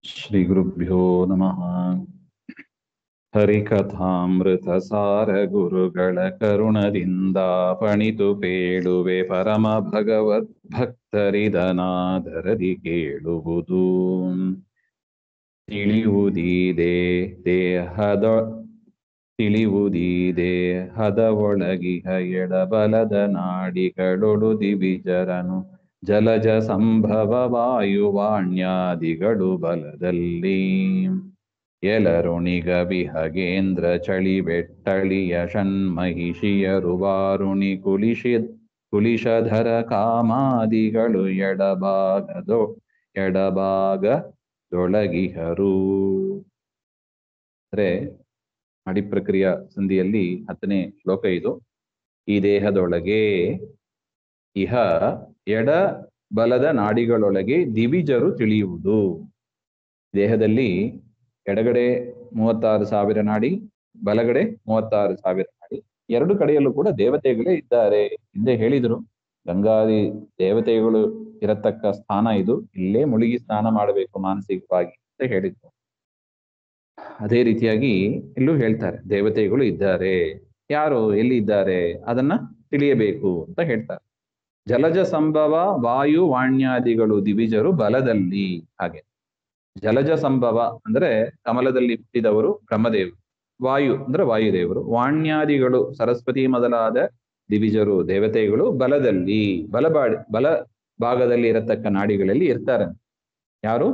ಶ್ರೀ ಗುರುಭ್ಯೋ ನಮಃ. ಹರಿಕಥಾಮೃತ ಸಾರ ಗುರುಗಳ ಕರುಣದಿಂದ ಪಣಿತು ಪೇಳುವೆ ಪರಮ ಭಗವದ್ ಭಕ್ತರಿದನಾದರದಿ ಕೇಳುವುದು. ತಿಳಿಯುವುದೀದೆ ದೇಹದ ತಿಳಿಯುವುದೀದೆ ಒಳಗಿಹ ಎಡಬಲದ ನಾಡಿಗಳೊಳು ದಿವಿಜರನು ಜಲಜ ಸಂಭವ ವಾಯುವಾಣ್ಯಾದಿಗಳು ಬಲದಲ್ಲಿ ಎಲರುಣಿಗ ವಿಹಗೇಂದ್ರ ಚಳಿ ಬೆಟ್ಟಳಿಯ ಷಣ್ಮಹಿಷಿಯರು ವಾರುಣಿ ಕುಲಿಶಧರ ಕಾಮಾದಿಗಳು ಎಡಭಾಗದೊಳಗಿಹರು. ಅಂದ್ರೆ ಅಡಿಪ್ರಕ್ರಿಯಾ ಸಂಧಿಯಲ್ಲಿ 10ನೇ ಶ್ಲೋಕ ಇದು. ಈ ದೇಹದೊಳಗೆ ಇಹ ಎಡ ಬಲದ ನಾಡಿಗಳೊಳಗೆ ದಿವಿಜರು ತಿಳಿಯುವುದು. ದೇಹದಲ್ಲಿ ಎಡಗಡೆ 36,000 ನಾಡಿ, ಬಲಗಡೆ 36,000 ನಾಡಿ, ಎರಡು ಕಡೆಯಲ್ಲೂ ಕೂಡ ದೇವತೆಗಳೇ ಇದ್ದಾರೆ. ಹಿಂದೆ ಹೇಳಿದ್ರು, ಗಂಗಾದಿ ದೇವತೆಗಳು ಇರತಕ್ಕ ಸ್ಥಾನ ಇದು, ಇಲ್ಲೇ ಮುಳುಗಿ ಸ್ನಾನ ಮಾಡಬೇಕು ಮಾನಸಿಕವಾಗಿ ಅಂತ ಹೇಳಿದ್ರು. ಅದೇ ರೀತಿಯಾಗಿ ಇಲ್ಲೂ ಹೇಳ್ತಾರೆ, ದೇವತೆಗಳು ಇದ್ದಾರೆ. ಯಾರು ಎಲ್ಲಿ ಇದ್ದಾರೆ ಅದನ್ನ ತಿಳಿಯಬೇಕು ಅಂತ ಹೇಳ್ತಾರೆ. ಜಲಜ ಸಂಭವ ವಾಯು ವಾಣ್ಯಾದಿಗಳು ದಿವಿಜರು ಬಲದಲ್ಲಿ. ಹಾಗೆ ಜಲಜ ಸಂಭವ ಅಂದ್ರೆ ಕಮಲದಲ್ಲಿ ಹುಟ್ಟಿದವರು ಬ್ರಹ್ಮದೇವರು, ವಾಯು ಅಂದ್ರೆ ವಾಯುದೇವರು, ವಾಣ್ಯಾದಿಗಳು ಸರಸ್ವತಿ ಮೊದಲಾದ ದಿವಿಜರು ದೇವತೆಗಳು ಬಲದಲ್ಲಿ ಬಲ ಭಾಗದಲ್ಲಿ ಇರತಕ್ಕ ನಾಡಿಗಳಲ್ಲಿ ಇರ್ತಾರೆ. ಯಾರು?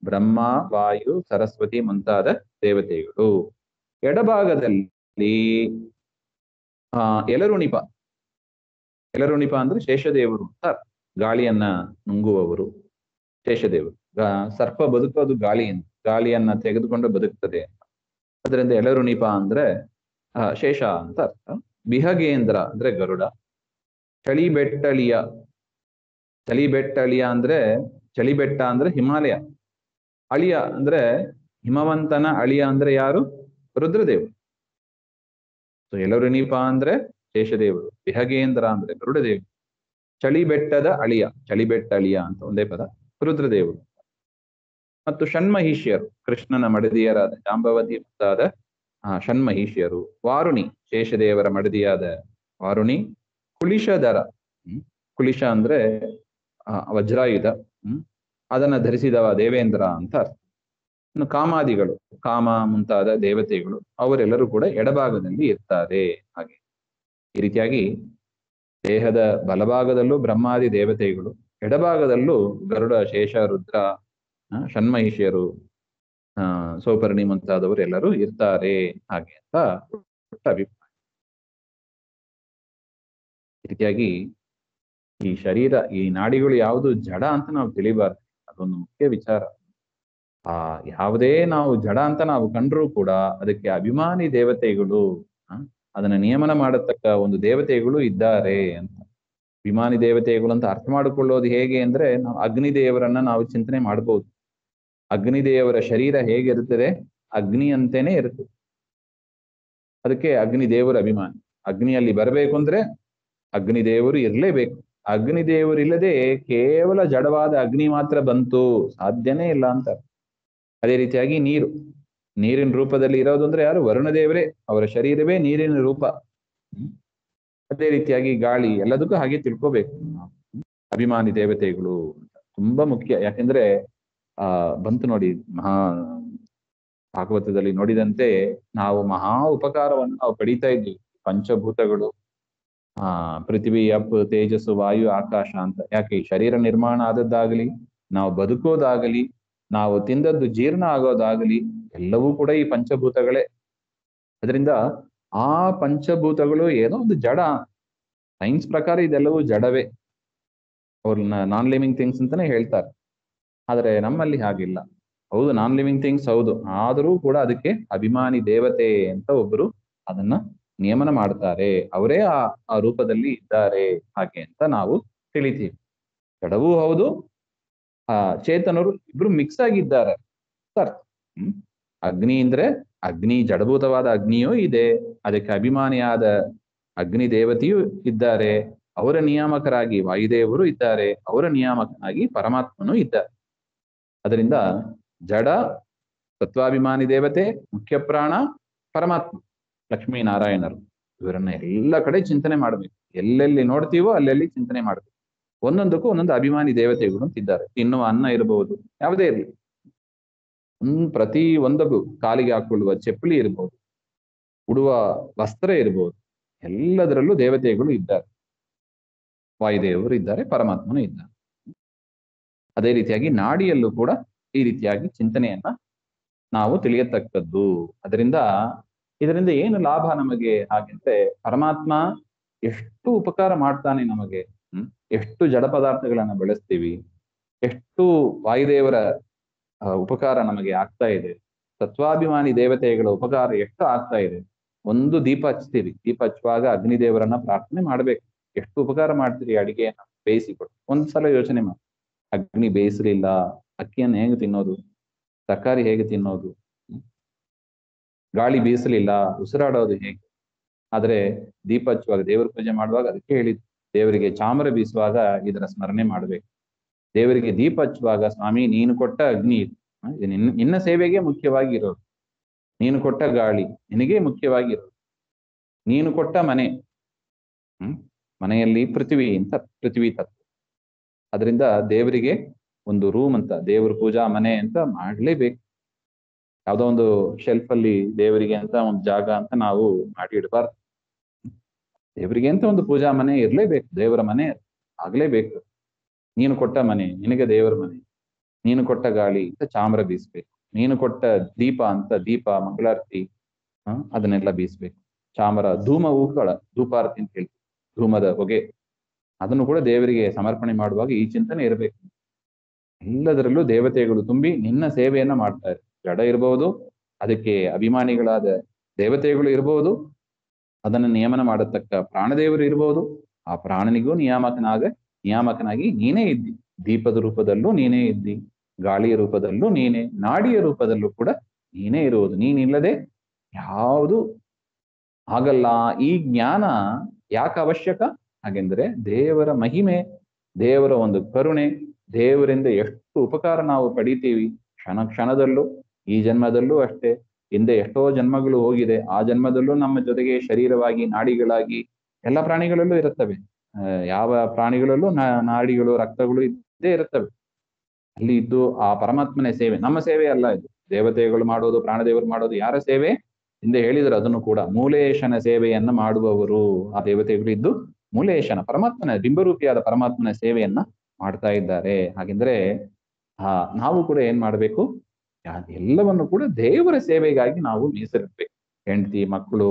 ಬ್ರಹ್ಮ, ವಾಯು, ಸರಸ್ವತಿ ಮುಂತಾದ ದೇವತೆಗಳು. ಎಡಭಾಗದಲ್ಲಿ ಎಲರುಣಿಪ ಅಂದ್ರೆ ಶೇಷದೇವರು ಅಂತ, ಗಾಳಿಯನ್ನ ನುಂಗುವವರು ಶೇಷದೇವರು. ಸರ್ಪ ಬದುಕೋದು ಗಾಳಿಯನ್ನ ತೆಗೆದುಕೊಂಡು ಬದುಕ್ತದೆ. ಅದರಿಂದ ಎಲರುಣಿಪ ಅಂದ್ರೆ ಶೇಷ ಅಂತ ಅರ್ಥ. ಬಿಹಗೇಂದ್ರ ಅಂದ್ರೆ ಗರುಡ. ಚಳಿಬೆಟ್ಟಳಿಯ ಅಂದ್ರೆ ಚಳಿಬೆಟ್ಟ ಅಂದ್ರೆ ಹಿಮಾಲಯ. ಅಳಿಯ ಅಂದ್ರೆ ಹಿಮವಂತನ ಅಳಿಯ ಅಂದ್ರೆ ಯಾರು? ರುದ್ರದೇವರು. ಸೊ ಎಲರುಣಿಪ ಅಂದ್ರೆ ಶೇಷದೇವರು, ಬಿಹಗೇಂದ್ರ ಅಂದ್ರೆ ಗರುಡದೇವರು, ಚಳಿಬೆಟ್ಟದ ಅಳಿಯ ಅಂತ ಒಂದೇ ಪದ ರುದ್ರದೇವರು. ಮತ್ತು ಷಣ್ಮಹಿಷಿಯರು, ಕೃಷ್ಣನ ಮಡದಿಯರಾದ ಜಾಂಬವತಿ ಮುಂತಾದ ಷಣ್ಮಹಿಷಿಯರು. ವಾರುಣಿ, ಶೇಷದೇವರ ಮಡದಿಯಾದ ವಾರುಣಿ. ಕುಲಿಶಧರ, ಕುಲಿಶ ಅಂದ್ರೆ ವಜ್ರಾಯುಧ, ಅದನ್ನ ಧರಿಸಿದವ ದೇವೇಂದ್ರ ಅಂತ ಅರ್ಥ. ಇನ್ನು ಕಾಮಾದಿಗಳು, ಕಾಮ ಮುಂತಾದ ದೇವತೆಗಳು, ಅವರೆಲ್ಲರೂ ಕೂಡ ಎಡಭಾಗದಲ್ಲಿ ಇರ್ತಾರೆ. ಹಾಗೆ ಈ ರೀತಿಯಾಗಿ ದೇಹದ ಬಲಭಾಗದಲ್ಲೂ ಬ್ರಹ್ಮಾದಿ ದೇವತೆಗಳು, ಎಡಭಾಗದಲ್ಲೂ ಗರುಡ, ಶೇಷ, ರುದ್ರ, ಷಣ್ಮಹಿಷಿಯರು, ಸೌಪರ್ಣಿ ಮುಂತಾದವರು ಎಲ್ಲರೂ ಇರ್ತಾರೆ. ಹಾಗೆ ಅಂತ ಅಭಿಪ್ರಾಯ. ಈ ರೀತಿಯಾಗಿ ಈ ಶರೀರ, ಈ ನಾಡಿಗಳು ಯಾವುದು ಜಡ ಅಂತ ನಾವು ತಿಳಿಬಾರ್ದು. ಅದೊಂದು ಮುಖ್ಯ ವಿಚಾರ. ಯಾವುದೇ ನಾವು ಜಡ ಅಂತ ನಾವು ಕಂಡ್ರೂ ಕೂಡ ಅದಕ್ಕೆ ಅಭಿಮಾನಿ ದೇವತೆಗಳು, ಅದನ್ನ ನಿಯಮನ ಮಾಡತಕ್ಕ ಒಂದು ದೇವತೆಗಳು ಇದ್ದಾರೆ ಅಂತ. ಅಭಿಮಾನಿ ದೇವತೆಗಳು ಅಂತ ಅರ್ಥ ಮಾಡಿಕೊಳ್ಳೋದು ಹೇಗೆ ಅಂದ್ರೆ, ನಾವು ಅಗ್ನಿದೇವರನ್ನ ನಾವು ಚಿಂತನೆ ಮಾಡ್ಬೋದು. ಅಗ್ನಿದೇವರ ಶರೀರ ಹೇಗಿರುತ್ತದೆ? ಅಗ್ನಿ ಅಂತೇನೆ ಇರುತ್ತದೆ. ಅದಕ್ಕೆ ಅಗ್ನಿದೇವರ ಅಭಿಮಾನಿ. ಅಗ್ನಿಯಲ್ಲಿ ಬರಬೇಕು ಅಂದ್ರೆ ಅಗ್ನಿದೇವರು ಇರಲೇಬೇಕು. ಅಗ್ನಿದೇವರು ಇಲ್ಲದೆ ಕೇವಲ ಜಡವಾದ ಅಗ್ನಿ ಮಾತ್ರ ಬಂತು, ಸಾಧ್ಯನೇ ಇಲ್ಲ ಅಂತ. ಅದೇ ರೀತಿಯಾಗಿ ನೀರಿನ ರೂಪದಲ್ಲಿ ಇರೋದು ಅಂದ್ರೆ ಯಾರು? ವರುಣದೇವರೇ, ಅವರ ಶರೀರವೇ ನೀರಿನ ರೂಪ. ಅದೇ ರೀತಿಯಾಗಿ ಗಾಳಿ, ಎಲ್ಲದಕ್ಕೂ ಹಾಗೆ ತಿಳ್ಕೋಬೇಕು. ಅಭಿಮಾನಿ ದೇವತೆಗಳು ತುಂಬಾ ಮುಖ್ಯ. ಯಾಕೆಂದ್ರೆ ಬಂತು ನೋಡಿ, ಭಾಗವತದಲ್ಲಿ ನೋಡಿದಂತೆ ನಾವು ಮಹಾ ಉಪಕಾರವನ್ನು ನಾವು ಪಡೀತಾ ಇದ್ವಿ. ಪಂಚಭೂತಗಳು, ಪೃಥ್ವಿ, ಅಪ್, ತೇಜಸ್ಸು, ವಾಯು, ಆಕಾಶ ಅಂತ. ಯಾಕೆ? ಈ ಶರೀರ ನಿರ್ಮಾಣ ಆದದ್ದಾಗಲಿ, ನಾವು ಬದುಕೋದಾಗಲಿ, ನಾವು ತಿಂದದ್ದು ಜೀರ್ಣ ಆಗೋದಾಗಲಿ, ಎಲ್ಲವೂ ಕೂಡ ಈ ಪಂಚಭೂತಗಳೇ. ಅದರಿಂದ ಆ ಪಂಚಭೂತಗಳು ಏನೋ ಒಂದು ಜಡ. ಸೈನ್ಸ್ ಪ್ರಕಾರ ಇದೆಲ್ಲವೂ ಜಡವೇ, ಅವ್ರನ್ನ ನಾನ್ ಲಿವಿಂಗ್ ಥಿಂಗ್ಸ್ ಅಂತಾನೆ ಹೇಳ್ತಾರೆ. ಆದರೆ ನಮ್ಮಲ್ಲಿ ಹಾಗಿಲ್ಲ. ಹೌದು, ನಾನ್ ಲಿವಿಂಗ್ ಥಿಂಗ್ಸ್ ಹೌದು, ಆದರೂ ಕೂಡ ಅದಕ್ಕೆ ಅಭಿಮಾನಿ ದೇವತೆ ಅಂತ ಒಬ್ಬರು ಅದನ್ನ ನಿಯಮನ ಮಾಡ್ತಾರೆ. ಅವರೇ ಆ ರೂಪದಲ್ಲಿ ಇದ್ದಾರೆ ಹಾಗೆ ಅಂತ ನಾವು ತಿಳಿತೀವಿ. ಜಡವೂ ಹೌದು, ಚೇತನರು ಇಬ್ರು ಮಿಕ್ಸ್ ಆಗಿದ್ದಾರೆ ಅರ್ಥ. ಅಗ್ನಿ ಅಂದ್ರೆ ಅಗ್ನಿ, ಜಡಭೂತವಾದ ಅಗ್ನಿಯೂ ಇದೆ, ಅದಕ್ಕೆ ಅಭಿಮಾನಿಯಾದ ಅಗ್ನಿ ದೇವತೆಯೂ ಇದ್ದಾರೆ, ಅವರ ನಿಯಾಮಕರಾಗಿ ವಾಯುದೇವರು ಇದ್ದಾರೆ, ಅವರ ನಿಯಾಮಕನಾಗಿ ಪರಮಾತ್ಮನೂ ಇದ್ದಾರೆ. ಅದರಿಂದ ಜಡ ತತ್ವಾಭಿಮಾನಿ ದೇವತೆ, ಮುಖ್ಯ ಪ್ರಾಣ, ಪರಮಾತ್ಮ, ಲಕ್ಷ್ಮೀನಾರಾಯಣರು. ಇವರನ್ನ ಎಲ್ಲ ಕಡೆ ಚಿಂತನೆ ಮಾಡ್ಬೇಕು. ಎಲ್ಲೆಲ್ಲಿ ನೋಡ್ತೀವೋ ಅಲ್ಲೆಲ್ಲಿ ಚಿಂತನೆ ಮಾಡ್ಬೇಕು. ಒಂದೊಂದಕ್ಕೂ ಒಂದೊಂದು ಅಭಿಮಾನಿ ದೇವತೆಗಳು ಅಂತಿದ್ದಾರೆ. ತಿನ್ನುವ ಅನ್ನ ಇರಬಹುದು, ಯಾವುದೇ ಇರಲಿ, ಪ್ರತಿ ಒಂದಕ್ಕೂ ಕಾಲಿಗೆ ಹಾಕೊಳ್ಳುವ ಚಪ್ಪಲಿ ಇರಬಹುದು, ಉಡುವ ವಸ್ತ್ರ ಇರಬಹುದು, ಎಲ್ಲದರಲ್ಲೂ ದೇವತೆಗಳು ಇದ್ದಾರೆ. ವಾಯುದೇವರು ಇದ್ದಾರೆ, ಪರಮಾತ್ಮನು ಇದ್ದಾರೆ. ಅದೇ ರೀತಿಯಾಗಿ ನಾಡಿಯಲ್ಲೂ ಕೂಡ ಈ ರೀತಿಯಾಗಿ ಚಿಂತನೆಯನ್ನ ನಾವು ತಿಳಿಯತಕ್ಕದ್ದು. ಇದರಿಂದ ಏನು ಲಾಭ ನಮಗೆ ಹಾಗೆಂದ್ರೆ, ಪರಮಾತ್ಮ ಎಷ್ಟು ಉಪಕಾರ ಮಾಡ್ತಾನೆ ನಮಗೆ. ಎಷ್ಟು ಜಡ ಪದಾರ್ಥಗಳನ್ನ ಬೆಳೆಸ್ತೀವಿ, ಎಷ್ಟು ವಾಯುದೇವರ ಉಪಕಾರ ನಮಗೆ ಆಗ್ತಾ ಇದೆ, ತತ್ವಾಭಿಮಾನಿ ದೇವತೆಗಳ ಉಪಕಾರ ಎಷ್ಟು ಆಗ್ತಾ ಇದೆ. ಒಂದು ದೀಪ ಹಚ್ತೀವಿ, ದೀಪ ಹಚ್ಚುವಾಗ ಅಗ್ನಿದೇವರನ್ನ ಪ್ರಾರ್ಥನೆ ಮಾಡ್ಬೇಕು. ಎಷ್ಟು ಉಪಕಾರ ಮಾಡ್ತೀರಿ ಅಡಿಗೆಯನ್ನ ಬೇಯಿಸಿಕೊಟ್ಟು. ಒಂದ್ಸಲ ಯೋಚನೆ ಮಾಡಿ, ಅಗ್ನಿ ಬೇಯಿಸಲಿಲ್ಲ, ಅಕ್ಕಿಯನ್ನು ಹೇಗೆ ತಿನ್ನೋದು, ತರಕಾರಿ ಹೇಗೆ ತಿನ್ನೋದು, ಗಾಳಿ ಬೀಸಲಿಲ್ಲ, ಉಸಿರಾಡೋದು ಹೇಗೆ. ಆದ್ರೆ ದೀಪ ಹಚ್ಚುವಾಗ, ದೇವರ ಪೂಜೆ ಮಾಡುವಾಗ ಅದಕ್ಕೆ ಹೇಳಿದ್ದು, ದೇವರಿಗೆ ಚಾಮರ ಬೀಸುವಾಗ ಇದರ ಸ್ಮರಣೆ ಮಾಡ್ಬೇಕು. ದೇವರಿಗೆ ದೀಪ ಹಚ್ಚುವಾಗ, ಸ್ವಾಮಿ ನೀನು ಕೊಟ್ಟ ಅಗ್ನಿ ಇದು, ನಿನ್ನ ಸೇವೆಗೆ ಮುಖ್ಯವಾಗಿ ಇರೋದು. ನೀನು ಕೊಟ್ಟ ಗಾಳಿ ನಿನಗೇ ಮುಖ್ಯವಾಗಿ ಇರೋದು. ನೀನು ಕೊಟ್ಟ ಮನೆ, ಮನೆಯಲ್ಲಿ ಪೃಥ್ವಿ ಅಂತ, ಪೃಥ್ವಿ ತತ್ವ. ಅದರಿಂದ ದೇವರಿಗೆ ಒಂದು ರೂಮ್ ಅಂತ, ದೇವರ ಪೂಜಾ ಮನೆ ಅಂತ ಮಾಡ್ಲೇಬೇಕು. ಯಾವ್ದೋ ಒಂದು ಶೆಲ್ಫ್ ಅಲ್ಲಿ ದೇವರಿಗೆ ಅಂತ ಒಂದು ಜಾಗ ಅಂತ ನಾವು ಮಾಡಿ ಇಡಬಾರ್ದು. ದೇವರಿಗೆ ಅಂತ ಒಂದು ಪೂಜಾ ಮನೆ ಇರ್ಲೇಬೇಕು, ದೇವರ ಮನೆ ಆಗ್ಲೇಬೇಕು. ನೀನು ಕೊಟ್ಟ ಮನೆ ನಿನಗೆ ದೇವರ ಮನೆ, ನೀನು ಕೊಟ್ಟ ಗಾಳಿ ಅಂತ ಚಾಮರ ಬೀಸ್ಬೇಕು, ನೀನು ಕೊಟ್ಟ ದೀಪ ಅಂತ ದೀಪ ಮಂಗಳಾರತಿ ಅದನ್ನೆಲ್ಲ ಬೀಸ್ಬೇಕು. ಚಾಮರ ಧೂಮವುಗಳ ಧೂಪಾರತಿ ಅಂತ ಹೇಳ್ತೀವಿ, ಧೂಮದ ಹೊಗೆ, ಅದನ್ನು ಕೂಡ ದೇವರಿಗೆ ಸಮರ್ಪಣೆ ಮಾಡುವಾಗ ಈ ಚಿಂತನೆ ಇರಬೇಕು. ಎಲ್ಲದರಲ್ಲೂ ದೇವತೆಗಳು ತುಂಬಿ ನಿನ್ನ ಸೇವೆಯನ್ನ ಮಾಡ್ತಾರೆ. ಜಡ ಇರಬಹುದು, ಅದಕ್ಕೆ ಅಭಿಮಾನಿಗಳಾದ ದೇವತೆಗಳು ಇರಬಹುದು, ಅದನ್ನು ನಿಯಮನ ಮಾಡತಕ್ಕ ಪ್ರಾಣದೇವರು ಇರಬಹುದು. ಆ ಪ್ರಾಣನಿಗೂ ನಿಯಾಮಕನಾಗಿ ನೀನೇ ಇದ್ದಿ. ದೀಪದ ರೂಪದಲ್ಲೂ ನೀನೇ ಇದ್ದಿ, ಗಾಳಿಯ ರೂಪದಲ್ಲೂ ನೀನೇ, ನಾಡಿಯ ರೂಪದಲ್ಲೂ ಕೂಡ ನೀನೇ ಇರುವುದು. ನೀನಿಲ್ಲದೆ ಯಾವುದು ಆಗಲ್ಲ. ಈ ಜ್ಞಾನ ಯಾಕೆ ಅವಶ್ಯಕ ಹಾಗೆಂದ್ರೆ, ದೇವರ ಮಹಿಮೆ, ದೇವರ ಒಂದು ಕರುಣೆ, ದೇವರಿಂದ ಎಷ್ಟು ಉಪಕಾರ ನಾವು ಪಡಿತೀವಿ ಕ್ಷಣ ಕ್ಷಣದಲ್ಲೂ. ಈ ಜನ್ಮದಲ್ಲೂ ಅಷ್ಟೇ, ಹಿಂದೆ ಎಷ್ಟೋ ಜನ್ಮಗಳು ಹೋಗಿದೆ, ಆ ಜನ್ಮದಲ್ಲೂ ನಮ್ಮ ಜೊತೆಗೆ ಶರೀರವಾಗಿ, ನಾಡಿಗಳಾಗಿ ಎಲ್ಲ ಪ್ರಾಣಿಗಳಲ್ಲೂ ಇರುತ್ತವೆ. ಯಾವ ಪ್ರಾಣಿಗಳಲ್ಲೂ ನಾಡಿಗಳು, ರಕ್ತಗಳು ಇದ್ದೇ ಇರುತ್ತವೆ. ಅಲ್ಲಿ ಇದ್ದು ಆ ಪರಮಾತ್ಮನ ಸೇವೆ, ನಮ್ಮ ಸೇವೆ ಅಲ್ಲ ಇದು. ದೇವತೆಗಳು ಮಾಡೋದು, ಪ್ರಾಣದೇವರು ಮಾಡೋದು ಯಾರ ಸೇವೆ ಹಿಂದೆ ಹೇಳಿದ್ರು. ಅದನ್ನು ಕೂಡ ಮೂಲೇಶನ ಸೇವೆಯನ್ನ ಮಾಡುವವರು ಆ ದೇವತೆಗಳು ಇದ್ದು, ಮೂಲೇಶನ ಪರಮಾತ್ಮನ ಬಿಂಬರೂಪಿಯಾದ ಪರಮಾತ್ಮನ ಸೇವೆಯನ್ನ ಮಾಡ್ತಾ ಇದ್ದಾರೆ. ಹಾಗೆಂದ್ರೆ ನಾವು ಕೂಡ ಏನ್ ಮಾಡ್ಬೇಕು, ಎಲ್ಲವನ್ನು ಕೂಡ ದೇವರ ಸೇವೆಗಾಗಿ ನಾವು ಮೀಸಲಿಡ್ಬೇಕು. ಹೆಂಡತಿ, ಮಕ್ಕಳು,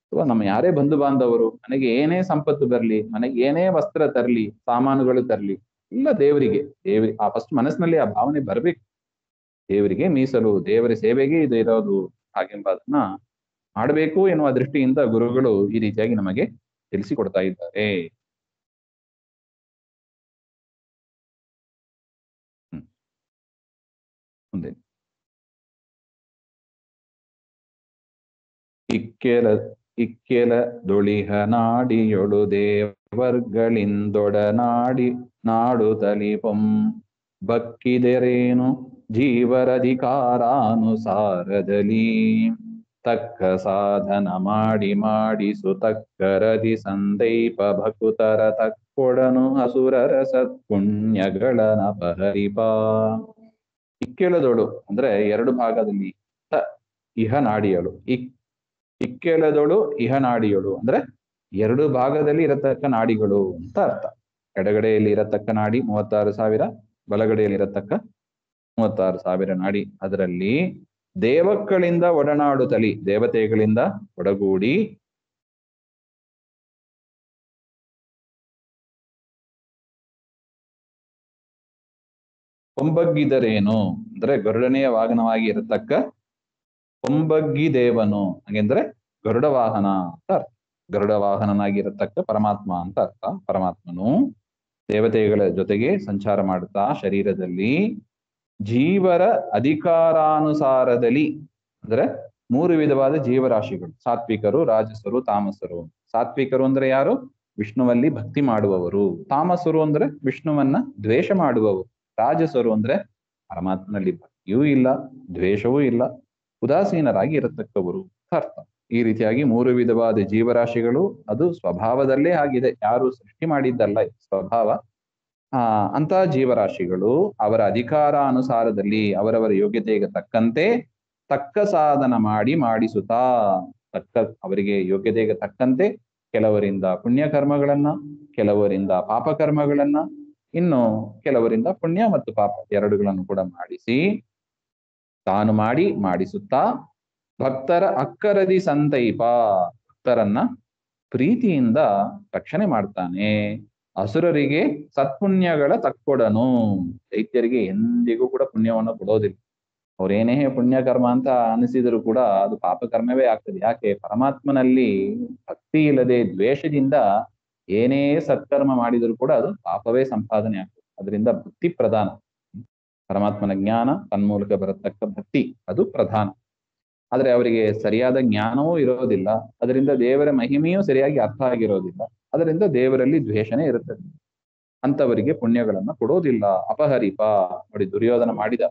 ಅಥವಾ ನಮ್ಮ ಯಾರೇ ಬಂಧು ಬಾಂಧವರು, ಮನೆಗೆ ಏನೇ ಸಂಪತ್ತು ಬರಲಿ, ಮನೆಗೆ ಏನೇ ವಸ್ತ್ರ ತರಲಿ, ಸಾಮಾನುಗಳು ತರಲಿ, ಎಲ್ಲ ದೇವರಿಗೆ ಆ ಫಸ್ಟ್ ಮನಸ್ಸಿನಲ್ಲಿ ಆ ಭಾವನೆ ಬರ್ಬೇಕು. ದೇವರಿಗೆ ಮೀಸಲು, ದೇವರ ಸೇವೆಗೆ ಇದು ಇರೋದು ಹಾಗೆಂಬುದನ್ನ ಮಾಡಬೇಕು ಎನ್ನುವ ದೃಷ್ಟಿಯಿಂದ ಗುರುಗಳು ಈ ರೀತಿಯಾಗಿ ನಮಗೆ ತಿಳಿಸಿಕೊಡ್ತಾ ಇದ್ದಾರೆ. ಮುಂದೆ ಇಕ್ಕೆಲದೊಳಿಹ ನಾಡಿಯೊಳು ದೇವರ್ಗಳಿಂದೊಡನಾಡಿ ನಾಡು ತಲಿಪಂ ಬಕ್ಕಿದೆರೇನು ಜೀವರಧಿಕಾರಾನುಸಾರದಲ್ಲಿ ತಕ್ಕ ಸಾಧನ ಮಾಡಿಸು ತಕ್ಕರದಿ ಸಂದೈಪ ಭಕುತರ ತಕ್ಕೊಡನು ಅಸುರರ ಸತ್ಪುಣ್ಯಗಳನ ಪಹರಿಪ. ಇಕ್ಕೆಲದೊಳು ಅಂದ್ರೆ ಎರಡು ಭಾಗದಲ್ಲಿ ಇಹ ನಾಡಿಯಳು, ಇಕ್ಕೆಲದೊಳು ಇಹ ನಾಡಿಯಳು ಅಂದ್ರೆ ಎರಡು ಭಾಗದಲ್ಲಿ ಇರತಕ್ಕ ನಾಡಿಗಳು ಅಂತ ಅರ್ಥ. ಎಡಗಡೆಯಲ್ಲಿ ಇರತಕ್ಕ ನಾಡಿ 36,000, ಬಲಗಡೆಯಲ್ಲಿ ಇರತಕ್ಕ 36,000 ನಾಡಿ. ಅದರಲ್ಲಿ ದೇವಕ್ಕಳಿಂದ ಒಡನಾಡುತ್ತಲಿ, ದೇವತೆಗಳಿಂದ ಒಡಗೂಡಿ ಕೊಂಬಗ್ಗಿದರೇನು ಅಂದ್ರೆ ಗರುಡನೆಯ ವಾಹನವಾಗಿ ಇರತಕ್ಕ ಕೊಂಬಗ್ಗಿ ದೇವನು, ಹಾಗೆಂದ್ರೆ ಗರುಡ ವಾಹನ ಅಂತ ಅರ್ಥ. ಗರುಡ ವಾಹನನಾಗಿರತಕ್ಕ ಪರಮಾತ್ಮ ಅಂತ ಅರ್ಥ. ಪರಮಾತ್ಮನು ದೇವತೆಗಳ ಜೊತೆಗೆ ಸಂಚಾರ ಮಾಡುತ್ತಾ ಶರೀರದಲ್ಲಿ ಜೀವರ ಅಧಿಕಾರಾನುಸಾರದಲ್ಲಿ, ಅಂದ್ರೆ 3 ವಿಧವಾದ ಜೀವರಾಶಿಗಳು, ಸಾತ್ವಿಕರು, ರಾಜಸರು, ತಾಮಸರು. ಸಾತ್ವಿಕರು ಅಂದ್ರೆ ಯಾರು? ವಿಷ್ಣುವಲ್ಲಿ ಭಕ್ತಿ ಮಾಡುವವರು. ತಾಮಸರು ಅಂದ್ರೆ ವಿಷ್ಣುವನ್ನ ದ್ವೇಷ ಮಾಡುವವರು. ರಾಜಸರು ಅಂದ್ರೆ ಪರಮಾತ್ಮನಲ್ಲಿ ಭಕ್ತಿಯೂ ಇಲ್ಲ, ದ್ವೇಷವೂ ಇಲ್ಲ, ಉದಾಸೀನರಾಗಿ ಇರತಕ್ಕವರು ಅರ್ಥ. ಈ ರೀತಿಯಾಗಿ 3 ವಿಧವಾದ ಜೀವರಾಶಿಗಳು, ಅದು ಸ್ವಭಾವದಲ್ಲೇ ಆಗಿದೆ, ಯಾರು ಸೃಷ್ಟಿ ಮಾಡಿದ್ದಲ್ಲ, ಸ್ವಭಾವ. ಅಂತ ಜೀವರಾಶಿಗಳು ಅವರ ಅಧಿಕಾರ ಅನುಸಾರದಲ್ಲಿ ಅವರವರ ಯೋಗ್ಯತೆಗೆ ತಕ್ಕಂತೆ ತಕ್ಕ ಸಾಧನ ಮಾಡಿಸುತ್ತಾ, ಅವರಿಗೆ ಯೋಗ್ಯತೆಗೆ ತಕ್ಕಂತೆ ಕೆಲವರಿಂದ ಪುಣ್ಯ ಕರ್ಮಗಳನ್ನ, ಕೆಲವರಿಂದ ಪಾಪ ಕರ್ಮಗಳನ್ನ, ಇನ್ನು ಕೆಲವರಿಂದ ಪುಣ್ಯ ಮತ್ತು ಪಾಪ ಎರಡುಗಳನ್ನು ಕೂಡ ಮಾಡಿಸಿ ತಾನು ಮಾಡಿಸುತ್ತಾ ಭಕ್ತರ ಅಕ್ಕರದಿ ಸಂತೈಪ, ಭಕ್ತರನ್ನ ಪ್ರೀತಿಯಿಂದ ರಕ್ಷಣೆ ಮಾಡ್ತಾನೆ. ಅಸುರರಿಗೆ ಸತ್ಪುಣ್ಯಗಳ ತಕ್ಕೊಡನು, ದೈತ್ಯರಿಗೆ ಎಂದಿಗೂ ಕೂಡ ಪುಣ್ಯವನ್ನು ಕೊಡೋದಿಲ್ಲ. ಅವ್ರೇನೇ ಪುಣ್ಯ ಕರ್ಮ ಅಂತ ಅನಿಸಿದ್ರು ಕೂಡ ಅದು ಪಾಪಕರ್ಮವೇ ಆಗ್ತದೆ. ಯಾಕೆ? ಪರಮಾತ್ಮನಲ್ಲಿ ಭಕ್ತಿ ಇಲ್ಲದೆ ದ್ವೇಷದಿಂದ ಏನೇ ಸತ್ಕರ್ಮ ಮಾಡಿದ್ರು ಕೂಡ ಅದು ಪಾಪವೇ ಸಂಪಾದನೆ ಆಗ್ತದೆ. ಅದರಿಂದ ಭಕ್ತಿ ಪ್ರಧಾನ. ಪರಮಾತ್ಮನ ಜ್ಞಾನ ತನ್ಮೂಲಕ ಬರತಕ್ಕ ಭಕ್ತಿ ಅದು ಪ್ರಧಾನ. ಆದ್ರೆ ಅವರಿಗೆ ಸರಿಯಾದ ಜ್ಞಾನವೂ ಇರೋದಿಲ್ಲ, ಅದರಿಂದ ದೇವರ ಮಹಿಮೆಯೂ ಸರಿಯಾಗಿ ಅರ್ಥ ಆಗಿರೋದಿಲ್ಲ, ಅದರಿಂದ ದೇವರಲ್ಲಿ ದ್ವೇಷನೇ ಇರುತ್ತದೆ. ಅಂತವರಿಗೆ ಪುಣ್ಯಗಳನ್ನ ಕೊಡೋದಿಲ್ಲ. ಅಪಹರಿಪ ನೋಡಿ, ದುರ್ಯೋಧನ ಮಾಡಿದ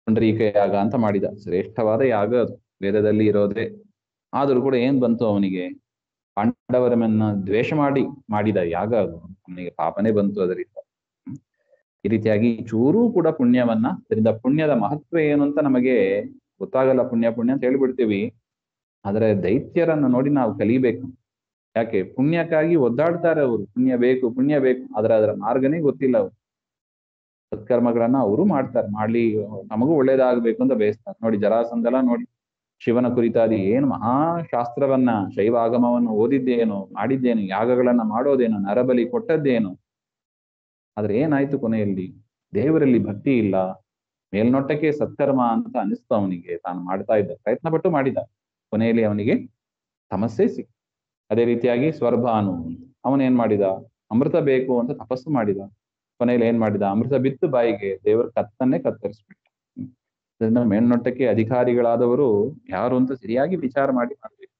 ಪುಂಡರೀಕ ಯಾಗ ಅಂತ ಮಾಡಿದ, ಶ್ರೇಷ್ಠವಾದ ಯಾಗ ಅದು, ವೇದದಲ್ಲಿ ಇರೋದೇ. ಆದರೂ ಕೂಡ ಏನ್ ಬಂತು ಅವನಿಗೆ? ಪಾಂಡವರನ್ನ ದ್ವೇಷ ಮಾಡಿದ ಯಾಗ ಅದು, ಅವನಿಗೆ ಪಾಪನೇ ಬಂತು ಅದರಿಂದ. ಈ ರೀತಿಯಾಗಿ ಚೂರೂ ಕೂಡ ಪುಣ್ಯವನ್ನ, ಅದರಿಂದ ಪುಣ್ಯದ ಮಹತ್ವ ಏನು ಅಂತ ನಮಗೆ ಗೊತ್ತಾಗಲ್ಲ. ಪುಣ್ಯ ಅಂತ ಹೇಳ್ಬಿಡ್ತೀವಿ. ಆದ್ರೆ ದೈತ್ಯರನ್ನು ನೋಡಿ ನಾವು ಕಲಿಬೇಕು. ಯಾಕೆ? ಪುಣ್ಯಕ್ಕಾಗಿ ಒದ್ದಾಡ್ತಾರೆ ಅವರು, ಪುಣ್ಯ ಬೇಕು ಆದ್ರೆ ಅದರ ಮಾರ್ಗನೇ ಗೊತ್ತಿಲ್ಲ ಅವರು. ಸತ್ಕರ್ಮಗಳನ್ನ ಅವರು ಮಾಡ್ತಾರೆ, ಮಾಡ್ಲಿ ನಮಗೂ ಒಳ್ಳೇದಾಗಬೇಕು ಅಂತ ಬಯಸ್ತಾರೆ. ನೋಡಿ ಜರಾಸಂಧಲ ನೋಡಿ, ಶಿವನ ಕುರಿತಾದಿ ಏನು ಮಹಾಶಾಸ್ತ್ರವನ್ನ, ಶೈವಾಗಮವನ್ನು ಓದಿದ್ದೇನು, ಮಾಡಿದ್ದೇನು, ಯಾಗಗಳನ್ನ ಮಾಡೋದೇನು, ನರಬಲಿ ಕೊಟ್ಟದ್ದೇನು. ಆದ್ರೆ ಏನಾಯ್ತು ಕೊನೆಯಲ್ಲಿ? ದೇವರಲ್ಲಿ ಭಕ್ತಿ ಇಲ್ಲ, ಮೇಲ್ನೋಟಕ್ಕೆ ಸತ್ಕರ್ಮ ಅಂತ ಅನಿಸ್ತು ಅವನಿಗೆ, ತಾನು ಮಾಡ್ತಾ ಇದ್ದ, ಪ್ರಯತ್ನ ಪಟ್ಟು ಮಾಡಿದ, ಕೊನೆಯಲ್ಲಿ ಅವನಿಗೆ ಸಮಸ್ಯೆ ಸಿಕ್ತು. ಅದೇ ರೀತಿಯಾಗಿ ಸ್ವರ್ಭಾನು, ಅವನೇನ್ ಮಾಡಿದ? ಅಮೃತ ಬೇಕು ಅಂತ ತಪಸ್ಸು ಮಾಡಿದ, ಕೊನೆಯಲ್ಲಿ ಏನ್ ಮಾಡಿದ? ಅಮೃತ ಬಿತ್ತು ಬಾಯಿಗೆ, ದೇವರ ಕತ್ತನ್ನೇ ಕತ್ತರಿಸ್ಬಿಟ್ಟ. ಅದರಿಂದ ಮೇಲ್ನೋಟಕ್ಕೆ ಅಧಿಕಾರಿಗಳಾದವರು ಯಾರು ಅಂತ ಸರಿಯಾಗಿ ವಿಚಾರ ಮಾಡ್ಬೇಕು.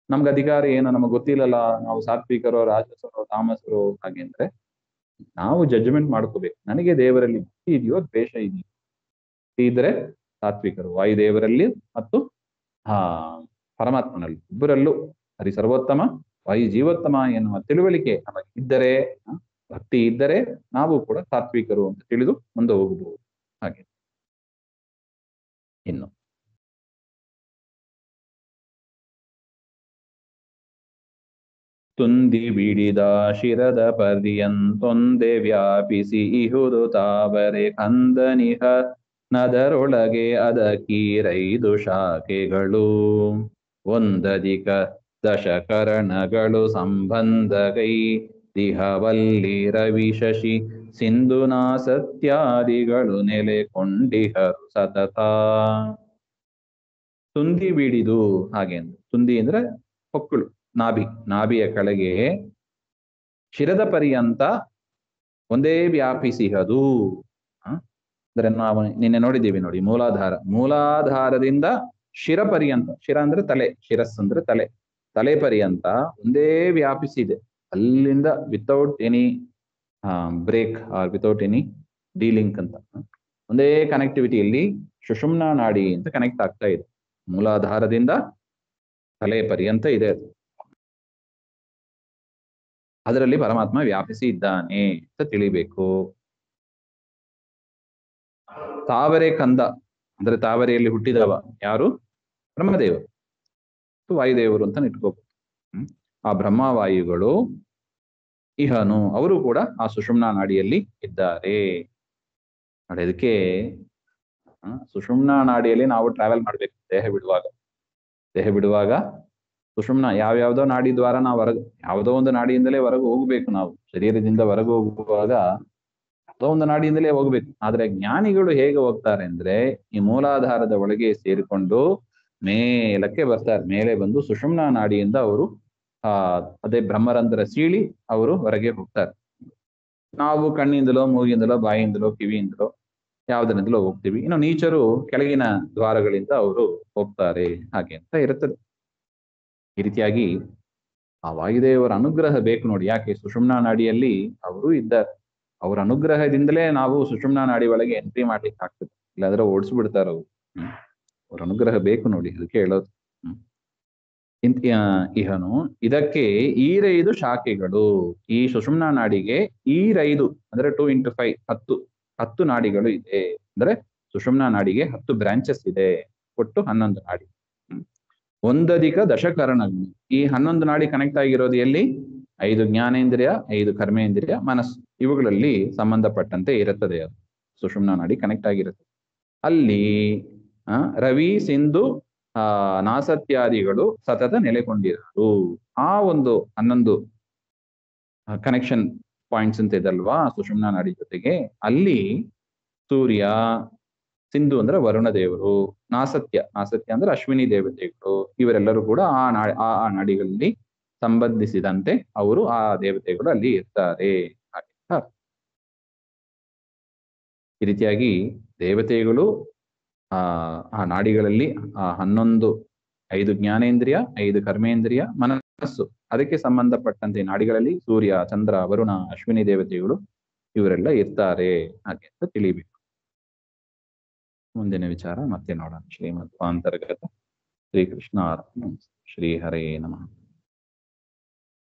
ನಮ್ಗೆ ಅಧಿಕಾರ ಏನು ನಮಗೆ ಗೊತ್ತಿಲ್ಲಲ್ಲ, ನಾವು ಸಾತ್ವಿಕರೋ ರಾಜಸರೋ ತಾಮಸರೋ ಹಾಗೆಂದ್ರೆ ನಾವು ಜಡ್ಜ್ಮೆಂಟ್ ಮಾಡ್ಕೋಬೇಕು. ನನಗೆ ದೇವರಲ್ಲಿ ಭಕ್ತಿ ಇದೆಯೋ ದ್ವೇಷ ಇದೆಯೋ? ಇದ್ರೆ ಸಾತ್ವಿಕರು, ವಾಯುದೇವರಲ್ಲಿ ಮತ್ತು ಪರಮಾತ್ಮನಲ್ಲಿ ಇಬ್ಬರಲ್ಲೂ ಹರಿ ಸರ್ವೋತ್ತಮ ವಾಯು ಜೀವೋತ್ತಮ ಎನ್ನುವ ತಿಳುವಳಿಕೆ ನಮಗೆ ಇದ್ದರೆ, ಭಕ್ತಿ ಇದ್ದರೆ ನಾವು ಕೂಡ ಸಾತ್ವಿಕರು ಅಂತ ತಿಳಿದು ಮುಂದೆ ಹೋಗಬಹುದು. ಹಾಗೆ ಇನ್ನು ತುಂದಿ ಬಿಡಿದ ಶಿರದ ಪರ್ಯಂತೊಂದೆ ವ್ಯಾಪಿಸಿ ಇಹುದು ತಾವರೆ ಕಂದನಿಹ ನದರೊಳಗೆ ಅದಕೀರೈದು ಶಾಖೆಗಳು ಒಂದಧಿಕ ದಶಕರಣಗಳು ಸಂಬಂಧಗೈ ದಿಹವಲ್ಲಿ ರವಿ ಶಶಿ ಸಿಂಧುನಾ ಸತ್ಯಾದಿಗಳು ನೆಲೆಕೊಂಡಿಹರು ಸತತ. ತುಂದಿ ಬಿಡಿದು, ಹಾಗೆ ತುಂದಿ ಅಂದ್ರೆ ಹೊಕ್ಕಳು, ನಾಭಿಯ ಕೆಳಗೆ ಶಿರದ ಪರ್ಯಂತ ಒಂದೇ ವ್ಯಾಪಿಸಿಹದು. ಅಂದ್ರೆ ನಾವು ನಿನ್ನೆ ನೋಡಿದ್ದೀವಿ ನೋಡಿ, ಮೂಲಾಧಾರದಿಂದ ಶಿರ ಪರ್ಯಂತ, ಶಿರ ಅಂದ್ರೆ ತಲೆ, ಶಿರಸ್ ಅಂದ್ರೆ ತಲೆ ಪರ್ಯಂತ ಒಂದೇ ವ್ಯಾಪಿಸಿದೆ. ಅಲ್ಲಿಂದ without any break or without any delink ಅಂತ ಒಂದೇ ಕನೆಕ್ಟಿವಿಟಿಯಲ್ಲಿ ಸುಷುಮ್ನಾ ನಾಡಿ ಅಂತ ಕನೆಕ್ಟ್ ಆಗ್ತಾ ಇದೆ. ಮೂಲಾಧಾರದಿಂದ ತಲೆ ಪರ್ಯಂತ ಇದೆ ಅದು. ಅದರಲ್ಲಿ ಪರಮಾತ್ಮ ವ್ಯಾಪಿಸಿ ಇದ್ದಾನೆ ಅಂತ ತಿಳಿಬೇಕು. ತಾವರೆ ಕಂದ ಅಂದ್ರೆ ತಾವರೆಯಲ್ಲಿ ಹುಟ್ಟಿದವ ಯಾರು? ಬ್ರಹ್ಮದೇವರು, ವಾಯುದೇವರು ಅಂತ ಇಟ್ಕೋಬಹುದು. ಆ ಬ್ರಹ್ಮವಾಯುಗಳು ಇಹನು, ಅವರು ಕೂಡ ಆ ಸುಷುಮ್ನಾ ನಾಡಿಯಲ್ಲಿ ಇದ್ದಾರೆ. ನೋಡಿ, ಅದಕ್ಕೆ ಸುಷುಮ್ನಾ ನಾಡಿಯಲ್ಲಿ ನಾವು ಟ್ರಾವೆಲ್ ಮಾಡ್ಬೇಕು. ದೇಹ ಬಿಡುವಾಗ ಸುಷುಮ್ನಾ ಯಾವ್ಯಾವ್ದೋ ನಾಡಿ ದ್ವಾರ ನಾವು ಯಾವುದೋ ಒಂದು ನಾಡಿಯಿಂದಲೇ ಹೊರಗೆ ಹೋಗ್ಬೇಕು. ನಾವು ಶರೀರದಿಂದ ಹೊರಗೆ ಹೋಗುವಾಗ ಯಾವುದೋ ಒಂದು ನಾಡಿಯಿಂದಲೇ ಹೋಗ್ಬೇಕು. ಆದ್ರೆ ಜ್ಞಾನಿಗಳು ಹೇಗೆ ಹೋಗ್ತಾರೆ ಅಂದ್ರೆ, ಈ ಮೂಲಾಧಾರದ ಒಳಗೆ ಸೇರಿಕೊಂಡು ಮೇಲಕ್ಕೆ ಬರ್ತಾರೆ. ಮೇಲೆ ಬಂದು ಸುಷುಮ್ನಾ ನಾಡಿಯಿಂದ ಅವರು ಅದೇ ಬ್ರಹ್ಮರಂಧ್ರ ಸೀಳಿ ಅವರು ಹೊರಗೆ ಹೋಗ್ತಾರೆ. ನಾವು ಕಣ್ಣಿಂದಲೋ, ಮೂಗಿಂದಲೋ, ಬಾಯಿಂದಲೋ, ಕಿವಿಯಿಂದಲೋ ಯಾವುದರಿಂದಲೋ ಹೋಗ್ತೀವಿ. ಇನ್ನು ನೀಚರು ಕೆಳಗಿನ ದ್ವಾರಗಳಿಂದ ಅವರು ಹೋಗ್ತಾರೆ. ಹಾಗೆ ಅಂತ ಇರುತ್ತದೆ. ಈ ರೀತಿಯಾಗಿ ಆ ವಾಯುದೇವರ ಅನುಗ್ರಹ ಬೇಕು ನೋಡಿ. ಯಾಕೆ? ಸುಷುಮ್ನಾ ನಾಡಿಯಲ್ಲಿ ಅವರು ಇದ್ದಾರೆ. ಅವರ ಅನುಗ್ರಹದಿಂದಲೇ ನಾವು ಸುಷುಮ್ನಾ ನಾಡಿ ಒಳಗೆ ಎಂಟ್ರಿ ಮಾಡ್ಲಿಕ್ಕೆ ಆಗ್ತದೆ. ಇಲ್ಲಾಂದ್ರೆ ಓಡಿಸ್ಬಿಡ್ತಾರ ಅವ್ರು. ಅವ್ರ ಅನುಗ್ರಹ ಬೇಕು ನೋಡಿ, ಅದಕ್ಕೆ ಹೇಳೋದು. ಇಹನು ಇದಕ್ಕೆ ಈರೈದು ಶಾಖೆಗಳು. ಈ ಸುಷುಮ್ನಾ ನಾಡಿಗೆ ಈರೈದು ಅಂದ್ರೆ 2 into 5 10 ನಾಡಿಗಳು ಇದೆ. ಅಂದ್ರೆ ಸುಷುಮ್ನಾ ನಾಡಿಗೆ 10 ಬ್ರಾಂಚಸ್ ಇದೆ. ಒಟ್ಟು 11 ನಾಡಿ. ಒಂದಧಿಕ ದಶಕರಣಗಳು. ಈ 11 ನಾಡಿ ಕನೆಕ್ಟ್ ಆಗಿರೋದು ಎಲ್ಲಿ? 5 ಜ್ಞಾನೇಂದ್ರಿಯ, 5 ಕರ್ಮೇಂದ್ರಿಯ, ಮನಸ್ಸು, ಇವುಗಳಲ್ಲಿ ಸಂಬಂಧಪಟ್ಟಂತೆ ಇರುತ್ತದೆ. ಅದು ಸುಷುಮ್ನಾ ನಾಡಿ ಕನೆಕ್ಟ್ ಆಗಿರುತ್ತೆ. ಅಲ್ಲಿ ರವಿ, ಸಿಂಧು, ನಾಸತ್ಯಾದಿಗಳು ಸತತ ನೆಲೆಗೊಂಡಿರೋದು. ಆ ಒಂದು 11 ಕನೆಕ್ಷನ್ ಪಾಯಿಂಟ್ಸ್ ಅಂತ ಇದಲ್ವಾ ಸುಷುಮ್ನಾ ನಾಡಿ ಜೊತೆಗೆ, ಅಲ್ಲಿ ಸೂರ್ಯ, ಸಿಂಧು ಅಂದ್ರೆ ವರುಣ ದೇವರು, ನಾಸತ್ಯ ಅಂದ್ರೆ ಅಶ್ವಿನಿ ದೇವತೆಗಳು, ಇವರೆಲ್ಲರೂ ಕೂಡ ಆ ನಾಡಿಗಳಲ್ಲಿ ಸಂಬಂಧಿಸಿದಂತೆ ಅವರು ಆ ದೇವತೆಗಳು ಅಲ್ಲಿ ಇರ್ತಾರೆ. ಈ ರೀತಿಯಾಗಿ ದೇವತೆಗಳು ಆ ನಾಡಿಗಳಲ್ಲಿ 11 5 ಜ್ಞಾನೇಂದ್ರಿಯ, 5 ಕರ್ಮೇಂದ್ರಿಯ, ಮನಸ್ಸು, ಅದಕ್ಕೆ ಸಂಬಂಧಪಟ್ಟಂತೆ ನಾಡಿಗಳಲ್ಲಿ ಸೂರ್ಯ, ಚಂದ್ರ, ವರುಣ, ಅಶ್ವಿನಿ ದೇವತೆಗಳು ಇವರೆಲ್ಲ ಇರ್ತಾರೆ ಹಾಗೆ ಅಂತ ತಿಳಿಬೇಕು. ಮುಂದಿನ ವಿಚಾರ ಮತ್ತೆ ನೋಡೋಣ. ಶ್ರೀಮಧ್ವಾಂತರ್ಗತ ಶ್ರೀಕೃಷ್ಣ ಅರ್ಪಣ. ಶ್ರೀ ಹರೇ ನಮಃ.